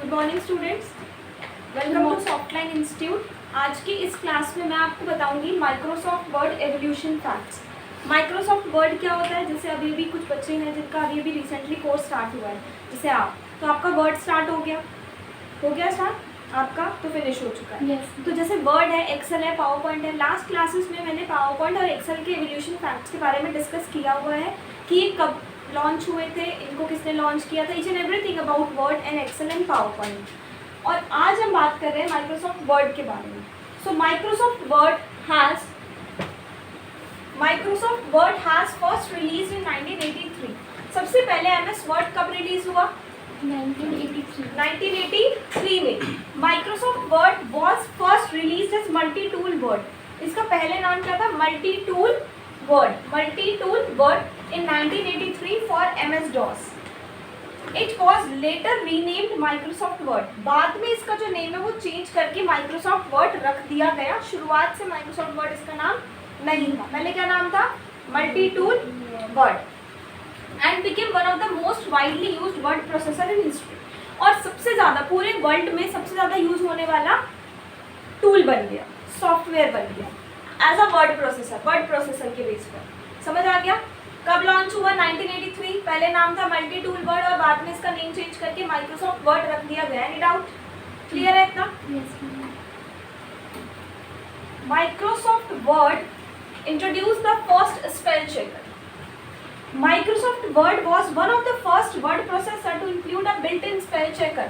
Good morning students, welcome to Softline Institute. आज की इस क्लास में मैं आपको बताऊंगी Microsoft Word evolution facts. Microsoft Word क्या होता है, जैसे अभी भी कुछ बच्चे हैं जिनका अभी रिसेंटली कोर्स स्टार्ट हुआ है, जैसे आप, तो आपका वर्ड स्टार्ट हो गया स्टार्ट आपका, तो फिनिश हो चुका है। yes. तो जैसे वर्ड है, एक्सेल है, पावर पॉइंट है। लास्ट क्लासेस में मैंने पावर पॉइंट और एक्सेल के एवोल्यूशन फैक्ट्स के बारे में डिस्कस किया हुआ है कि ये कब लॉन्च हुए थे, इनको किसने लॉन्च किया था, each and everything about Word and Excel and PowerPoint. और आज हम बात कर रहे हैं माइक्रोसॉफ्ट वर्ड के बारे में। सो Microsoft word has first release इन 1983। सबसे पहले एमएस वर्ड कब रिलीज हुआ? 1983 में। Microsoft Word was first release as multi tool Word. इसका पहले नाम क्या था? Multi tool Word in 1983 for MS-DOS. It was later renamed Microsoft Word. बाद में इसका जो नेम है वो चेंज करके Microsoft Word रख दिया गया। शुरुआत से Microsoft Word इसका नाम नहीं था। पहले क्या नाम था? Multi tool word. And became one of the most widely used word processor in history. और सबसे ज़्यादा पूरे वर्ल्ड में सबसे ज़्यादा यूज होने वाला टूल बन गया, सॉफ्टवेयर बन गया एज अ वर्ड प्रोसेसर के बेस पर। समझ आ गया? कब लॉन्च हुआ? 1983। पहले नाम था मल्टी टूल वर्ड और बाद में इसका नेम चेंज करके माइक्रोसॉफ्ट वर्ड रख दिया गया। Any doubt? क्लियर है इतना? Microsoft word introduce the first spell checker. Microsoft Word was one of the first word processor to include a built-in spell checker.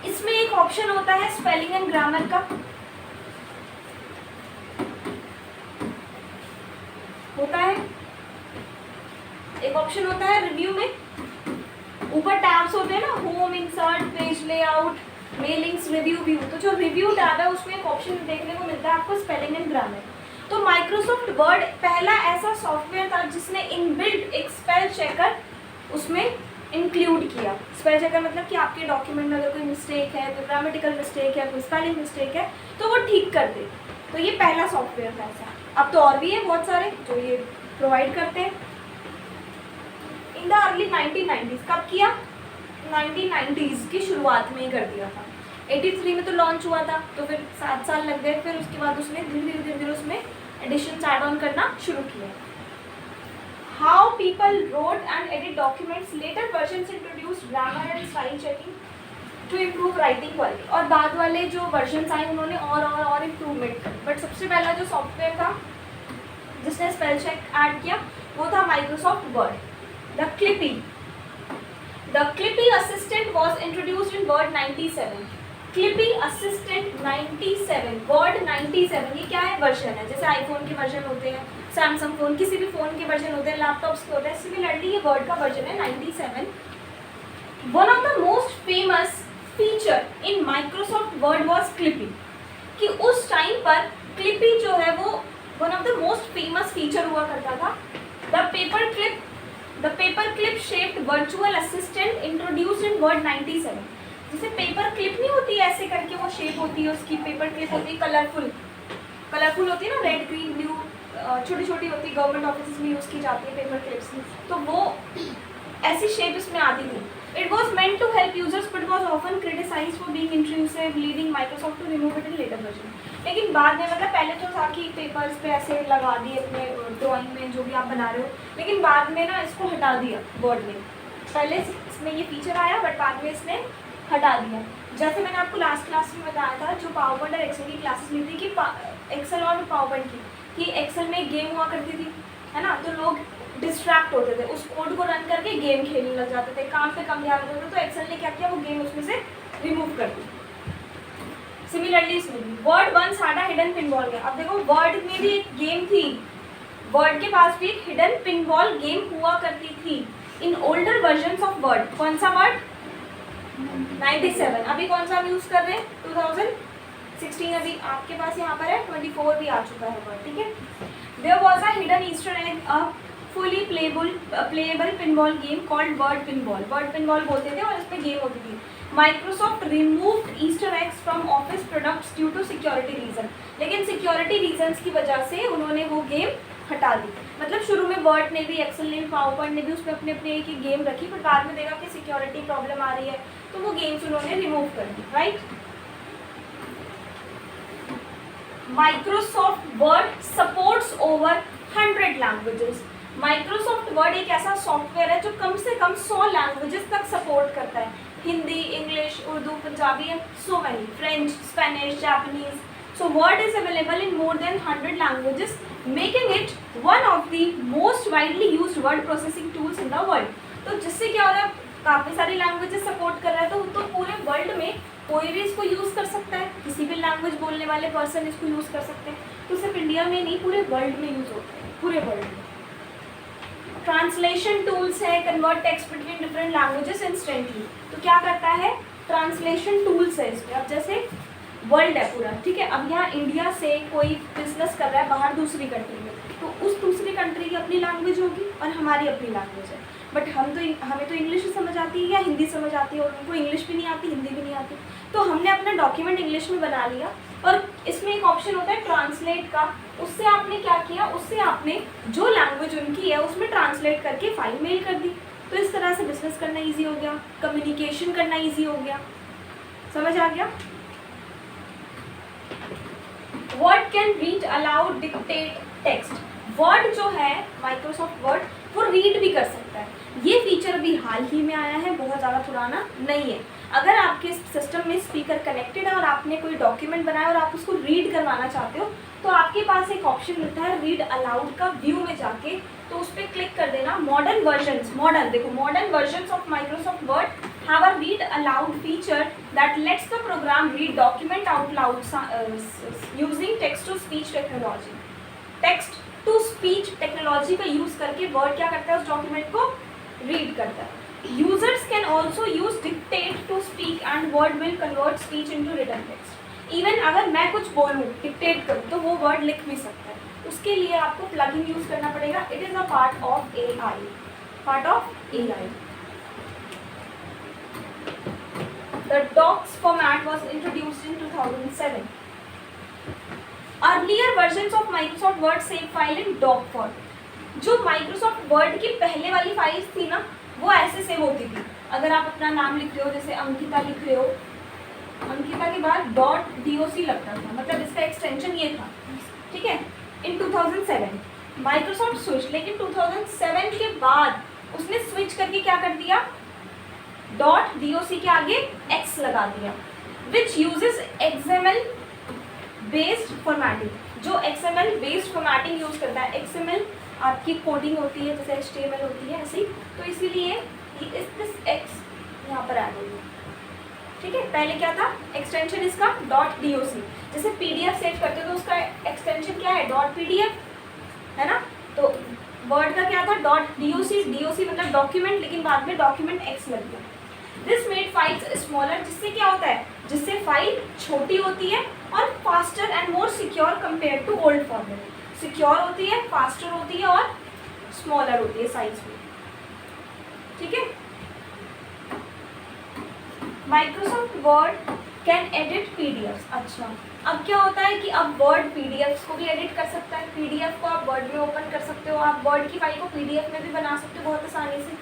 इसमें एक ऑप्शन होता है स्पेलिंग एंड ग्रामर का, होता है एक ऑप्शन होता है रिव्यू में, ऊपर टैब्स होते हैं ना, home, insert, page layout, mailings, review view. तो जो रिव्यू टैब है उसमें एक ऑप्शन देखने को मिलता है आपको स्पेलिंग एंड ग्रामर। तो माइक्रोसॉफ्ट वर्ड पहला ऐसा सॉफ्टवेयर था जिसने इनबिल्ट एक स्पेल चेकर उसमें इंक्लूड किया। स्पेल चेकर मतलब कि आपके डॉक्यूमेंट में अगर कोई मिस्टेक है, कोई ग्रामेटिकल मिस्टेक है, कोई स्पेलिंग मिस्टेक है, तो वो ठीक कर दे। तो ये पहला सॉफ्टवेयर था ऐसा। अब तो और भी है बहुत सारे जो ये प्रोवाइड करते हैं। In the early 1990s। कब किया? 1990s की शुरुआत में ही कर दिया था। 83 में तो लॉन्च हुआ था, तो फिर 7 साल लग गए। फिर उसके बाद उसने धीरे धीरे उसमें एडिशंस ऐड ऑन करना शुरू किया। How people wrote and edit documents, later versions introduced grammar and style checking to improve writing quality. और बाद वाले जो वर्जन्स आए उन्होंने और इम्प्रूवमेंट की। बट सबसे पहला जो सॉफ्टवेयर था जिसने स्पेल चेक ऐड किया वो था Microsoft Word. The Clippy assistant was introduced in Word 97। Clippy assistant 97, Word 97, ये क्या है? वर्जन है। जैसे आईफोन के वर्जन होते हैं, सैमसंग फोन, किसी भी फोन के वर्जन होते हैं, लैपटॉप्स के होते हैं, सिमिलरली ये वर्ड का वर्जन है 97। One of the most famous feature in Microsoft Word was Clippy. कि उस टाइम पर क्लिपी जो है वो one of the most famous feature हुआ करता था। The paper clip shaped virtual assistant introduced in Word 97। जैसे पेपर क्लिप नहीं होती ऐसे करके वो शेप होती है उसकी, पेपर क्लिप होती है कलरफुल होती है ना, रेड, ग्रीन, ब्लू, छोटी छोटी होती है, गवर्नमेंट ऑफिस में यूज़ की जाती है पेपर क्लिप्स। तो वो ऐसी शेप इसमें आती थी। It was meant to help users but was often criticised for being intrusive, leading Microsoft to remove it in later version. लेकिन बाद में, मतलब पहले तो था कि पेपर्स पे ऐसे लगा दिए अपने ड्राइंग में जो भी आप बना रहे हो, लेकिन बाद में ना इसको हटा दिया वर्ड में। पहले इसमें ये फीचर आया बट बाद में इसने हटा दिया। जैसे मैंने आपको लास्ट क्लास में बताया था जो पावर पॉइंट और एक्सेल की क्लासेस ली थी कि एक्सेल और पावर पॉइंट की, कि एक्सेल में एक गेम हुआ करती थी, है ना, तो लोग डिस्ट्रैक्ट होते थे, उस कोड को रन करके गेम खेलने लग जाते थे, काम पे कम ध्यान देते थे। तो एक्सेल ने क्या किया, वो गेम उसमें से रिमूव कर दी। सिमिलरली इसमें भी Word once had a hidden pinball game. अब देखो वर्ड में भी एक गेम थी, वर्ड के पास भी एक हिडन पिनबॉल गेम हुआ करती थी in older version of word. कौन सा वर्ड? 97। अभी कौन सा हम यूज कर रहे हैं? 2016। अभी आपके पास यहाँ पर है 24 भी आ चुका है वर्ड, ठीक है। There was a hidden Easter egg, a fully playable pinball game called Word pinball बोलते थे और इसमें गेम होती थी। Microsoft removed Easter eggs from Office products due to security reason. लेकिन सिक्योरिटी रीजंस की वजह से उन्होंने वो गेम हटा दी। मतलब शुरू में वर्ड ने भी, एक्सेल ने भी, पावर पॉइंट ने भी उसमें अपने अपने एक एक गेम रखी, पर बाद में देखा कि सिक्योरिटी प्रॉब्लम आ रही है तो वो गेम्स उन्होंने रिमूव कर दी, right. Microsoft Word supports over 100 languages. Microsoft Word एक ऐसा सॉफ्टवेयर है जो कम से कम 100 लैंग्वेजेस तक सपोर्ट करता है। Hindi, English, Urdu, Punjabi and so many, French, Spanish, Japanese. So word is available in more than 100 languages, making it one of the most widely used word processing tools in the world. तो जिससे क्या हो रहा है, काफ़ी सारी लैंग्वेजेस सपोर्ट कर रहा है, तो पूरे वर्ल्ड में कोई भी इसको यूज़ कर सकता है, किसी भी लैंग्वेज बोलने वाले पर्सन इसको यूज़ कर सकते हैं। तो सिर्फ इंडिया में नहीं, पूरे वर्ल्ड में यूज़ होते हैं, पूरे वर्ल्ड में। ट्रांसलेशन टूल्स है, convert text between different languages instantly. तो क्या करता है, ट्रांसलेशन टूल्स है इसमें। अब जैसे वर्ल्ड है पूरा, ठीक है, अब यहाँ इंडिया से कोई बिजनेस कर रहा है बाहर दूसरी कंट्री में, तो उस दूसरी कंट्री की अपनी लैंग्वेज होगी और हमारी अपनी लैंग्वेज है। बट हमें तो इंग्लिश ही समझ आती है या हिंदी समझ आती है, और उनको इंग्लिश भी नहीं आती, हिंदी भी नहीं आती। तो हमने अपना डॉक्यूमेंट इंग्लिश में बना लिया, और इसमें एक ऑप्शन होता है ट्रांसलेट का। उससे आपने क्या किया, उससे आपने जो लैंग्वेज उनकी है उसमें ट्रांसलेट करके फाइल मेल कर दी। तो इस तरह से बिजनेस करना ईजी हो गया, कम्युनिकेशन करना ईजी हो गया। समझ आ गया। Word can read aloud dictate text. Word जो है माइक्रोसॉफ्ट वर्ड, वो रीड भी कर सकता है। ये फीचर अभी हाल ही में आया है, बहुत ज़्यादा पुराना नहीं है। अगर आपके सिस्टम में स्पीकर कनेक्टेड है और आपने कोई डॉक्यूमेंट बनाया और आप उसको रीड करवाना चाहते हो, तो आपके पास एक ऑप्शन मिलता है रीड अलाउड का, व्यू में जाके, तो उस पर क्लिक कर देना। Modern versions of Microsoft word have a read aloud feature that lets the program read document out loud using text to speech technology। Text to speech technology का use करके वर्ड क्या करता है, उस डॉक्यूमेंट को read करता है। Users can also use dictate to speak and Word will convert speech into written text. Even अगर मैं कुछ बोलूँ, डिक्टेट करूँ, तो वो वर्ड लिख भी सकता है। उसके लिए आपको प्लगइन यूज करना पड़ेगा। It is a part of AI, part of AI। The docs format was introduced in 2007. Earlier versions of Microsoft Word save file in doc form. जो Microsoft Word की पहले वाली फाइल्स थी ना, वो ऐसे सेव होती थी। अगर आप अपना नाम लिख रहे हो, जैसे अंकिता लिख रहे हो, अंकिता के बाद .doc लगता था, मतलब इसका एक्सटेंशन ये था, ठीक है। इन 2007 Microsoft स्विच, लेकिन 2007 के बाद उसने स्विच करके क्या कर दिया, .doc के आगे x लगा दिया, which uses XML based formatting. जो XML बेस्ड फॉर्मेटिंग यूज करता है, XML आपकी कोडिंग होती है जैसे HTML होती है ऐसी, तो इसीलिए इस x यहाँ पर ऐड होगी, ठीक है। पहले क्या था, एक्सटेंशन इसका .doc। जैसे PDF सेव करते हो तो उसका एक्सटेंशन क्या है, .pdf, है ना। तो वर्ड का क्या था, .doc मतलब डॉक्यूमेंट, लेकिन बाद में डॉक्यूमेंट x लग गया। दिस मेड फाइल्स स्मॉलर, जिससे क्या होता है, जिससे फाइल छोटी होती है और faster and more secure compare to old format. Secure होती है, फास्टर होती है और स्मॉलर होती है साइज में, ठीक है। Microsoft word can edit PDFs। अच्छा, अब क्या होता है कि अब वर्ड PDFs को भी एडिट कर सकता है। PDF को आप वर्ड में ओपन कर सकते हो, आप वर्ड की फाइल को PDF में भी बना सकते हो बहुत आसानी से।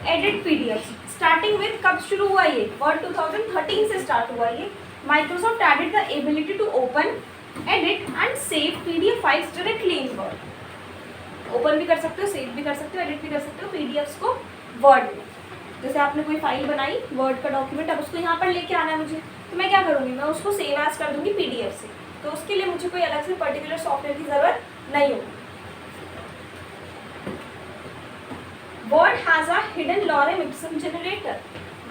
एडिट PDFs स्टार्टिंग विद, कब शुरू हुआ ये, वर्ड 2013 से स्टार्ट हुआ ये। Microsoft added the ability to open, edit and save PDF files directly in Word. Open भी कर सकते हो, सेव भी कर सकते हो, एडिट भी कर सकते हो PDFs को वर्ड में। जैसे आपने कोई फाइल बनाई, वर्ड का डॉक्यूमेंट, अब उसको यहाँ पर लेके आना है मुझे, तो मैं क्या करूँगी, मैं उसको सेव एज कर दूँगी PDF से। तो उसके लिए मुझे कोई अलग से पर्टिकुलर सॉफ्टवेयर की ज़रूरत नहीं होगी। Word has a hidden lorem Epson generator.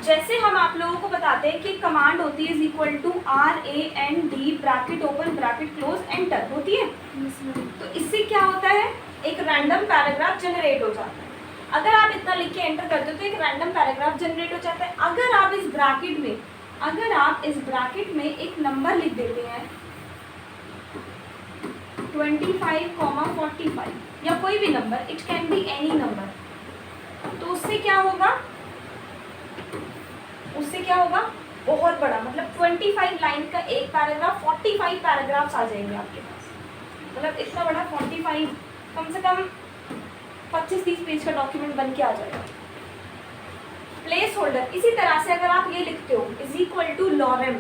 जैसे हम आप लोगों को बताते हैं कि कमांड होती है = RAND bracket open bracket close enter होती है, तो इससे क्या होता है, एक रैंडम पैराग्राफ जनरेट हो जाता है। अगर आप इतना लिख के एंटर करते हो तो एक रैंडम पैराग्राफ जनरेट हो जाता है। अगर आप इस ब्रैकेट में एक नंबर लिख देते हैं 25,45 या कोई भी number, it can be any number, तो उससे क्या होगा, बहुत बड़ा, मतलब 25 लाइन का एक पैराग्राफ, 45 पैराग्राफ्स आ जाएंगे आपके पास। मतलब इतना बड़ा 45 कम से कम 25-30 पेज का डॉक्यूमेंट बन के आ जाएगा। प्लेस होल्डर, इसी तरह से अगर आप ये लिखते हो is equal to lorem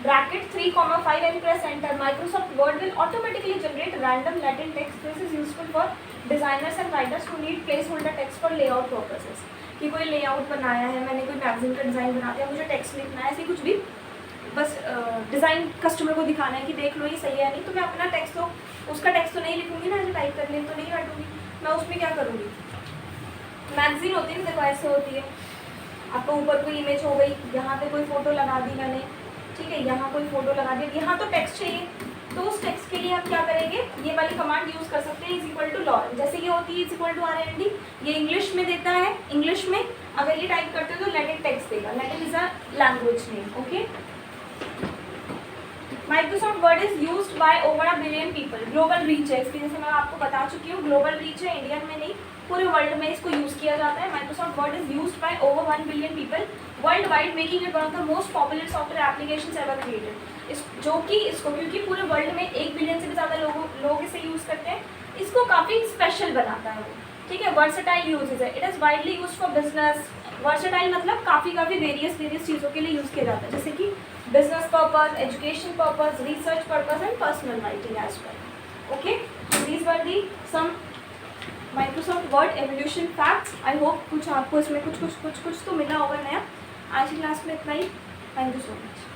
bracket 3,5 and press enter, Microsoft Word will automatically generate random Latin text. This is useful for designers and writers who need placeholder text for layout purposes. कि कोई लेआउट बनाया है, मैंने कोई magazine का design बना दिया, मुझे टेक्स्ट लिखना है, ऐसे कुछ भी, बस डिज़ाइन कस्टमर को दिखाना है कि देख लो ये सही है नहीं, तो मैं अपना टेक्स्ट तो उसका टेक्स्ट तो नहीं लिखूंगी ना, जो टाइप करने तो नहीं बैठूंगी, मैं उसमें क्या करूँगी। मैगजीन होती है ना, देखो ऐसे होती है, आपको ऊपर कोई इमेज हो गई, यहाँ पे कोई फ़ोटो लगा दी मैंने, ठीक है, यहाँ कोई फ़ोटो लगा दी, यहाँ तो टेक्स्ट चाहिए, तो उस टेक्स्ट के लिए हम क्या करेंगे, ये वाली कमांड यूज़ कर सकते हैं, इज इक्वल टू lorem, जैसे ये होती है इज इक्वल टू RND, ये इंग्लिश में देता है, इंग्लिश में अगर ये टाइप करते हो तो लैटिन टेक्स्ट देगा, Latin is a language name, okay. Microsoft word is used by over 1 billion people, global reach है इसकी, जैसे मैं आपको बता चुकी हूँ, ग्लोबल रीच है, इंडियन में नहीं, पूरे वर्ल्ड में इसको यूज़ किया जाता है। Microsoft word is used by over 1 billion people world wide, making it one of the most popular software applications ever created. इस जो कि इसको, क्योंकि पूरे वर्ल्ड में 1 बिलियन से भी ज़्यादा लोग इसे यूज़ करते हैं, इसको काफ़ी स्पेशल बनाता है वो, ठीक है। वर्सेटाइल यूजेज है, it is widely use for business, versatile मतलब काफ़ी वेरियस चीज़ों के लिए यूज़ किया जाता है, जैसे कि business purpose, education purpose, research purpose and personal writing as well. Okay, so these were the some Microsoft Word evolution facts. I hope कुछ आपको इसमें कुछ तो मिला होगा नया। आज की क्लास में इतना ही। Thank you so much.